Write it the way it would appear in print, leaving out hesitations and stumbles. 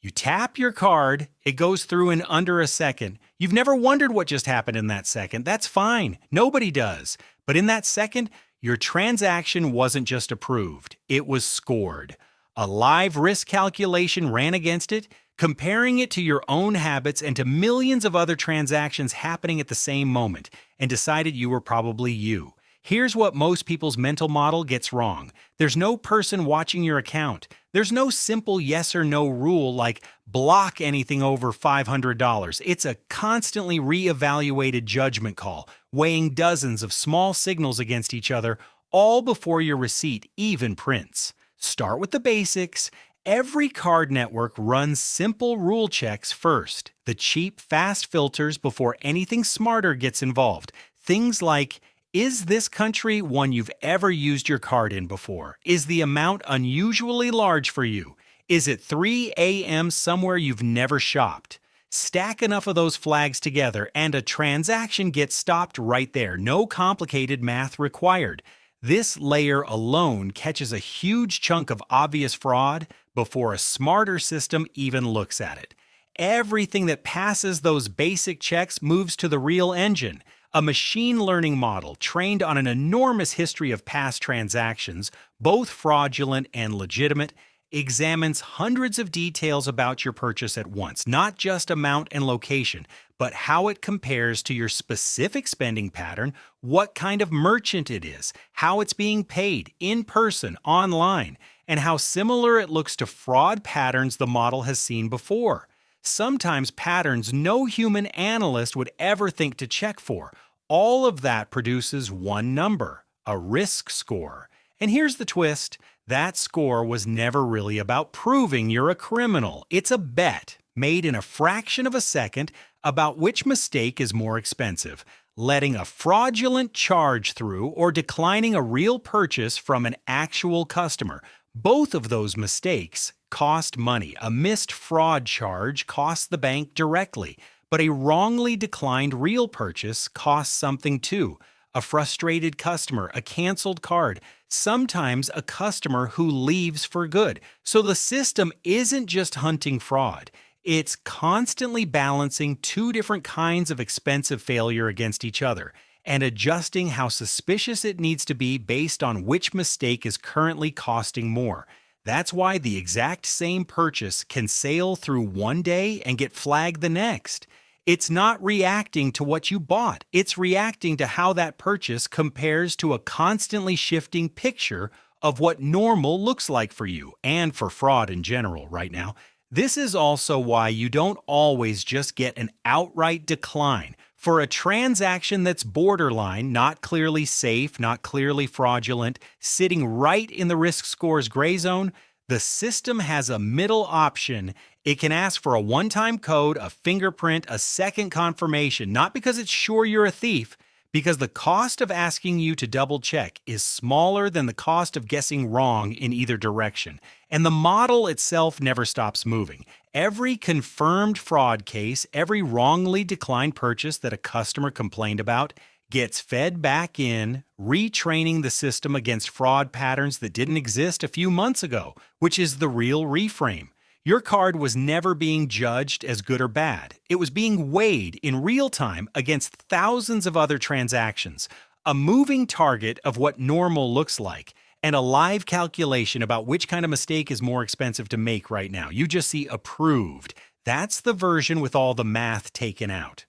You tap your card, it goes through in under a second. You've never wondered what just happened in that second. That's fine. Nobody does. But in that second, your transaction wasn't just approved, it was scored. A live risk calculation ran against it, comparing it to your own habits and to millions of other transactions happening at the same moment, and decided you were probably you. Here's what most people's mental model gets wrong. There's no person watching your account. There's no simple yes or no rule like block anything over $500. It's a constantly reevaluated judgment call, weighing dozens of small signals against each other, all before your receipt even prints. Start with the basics. Every card network runs simple rule checks first, the cheap, fast filters before anything smarter gets involved. Things like, is this country one you've ever used your card in before? Is the amount unusually large for you? Is it 3 a.m. somewhere you've never shopped? Stack enough of those flags together and a transaction gets stopped right there. No complicated math required. This layer alone catches a huge chunk of obvious fraud before a smarter system even looks at it. Everything that passes those basic checks moves to the real engine. A machine learning model trained on an enormous history of past transactions, both fraudulent and legitimate, examines hundreds of details about your purchase at once, not just amount and location, but how it compares to your specific spending pattern, what kind of merchant it is, how it's being paid, in person, online, and how similar it looks to fraud patterns the model has seen before. Sometimes patterns no human analyst would ever think to check for. All of that produces one number, a risk score. And here's the twist. That score was never really about proving you're a criminal. It's a bet made in a fraction of a second about which mistake is more expensive, letting a fraudulent charge through or declining a real purchase from an actual customer. Both of those mistakes cost money. A missed fraud charge costs the bank directly, but a wrongly declined real purchase costs something too. A frustrated customer, a canceled card, sometimes a customer who leaves for good. So the system isn't just hunting fraud. It's constantly balancing two different kinds of expensive failure against each other and adjusting how suspicious it needs to be based on which mistake is currently costing more. That's why the exact same purchase can sail through one day and get flagged the next. It's not reacting to what you bought. It's reacting to how that purchase compares to a constantly shifting picture of what normal looks like for you and for fraud in general right now. This is also why you don't always just get an outright decline. For a transaction that's borderline, not clearly safe, not clearly fraudulent, sitting right in the risk score's gray zone, the system has a middle option. It can ask for a one-time code, a fingerprint, a second confirmation, not because it's sure you're a thief, because the cost of asking you to double-check is smaller than the cost of guessing wrong in either direction. And the model itself never stops moving. Every confirmed fraud case, every wrongly declined purchase that a customer complained about, gets fed back in, retraining the system against fraud patterns that didn't exist a few months ago, which is the real reframe. Your card was never being judged as good or bad. It was being weighed in real time against thousands of other transactions, a moving target of what normal looks like, and a live calculation about which kind of mistake is more expensive to make right now. You just see approved. That's the version with all the math taken out.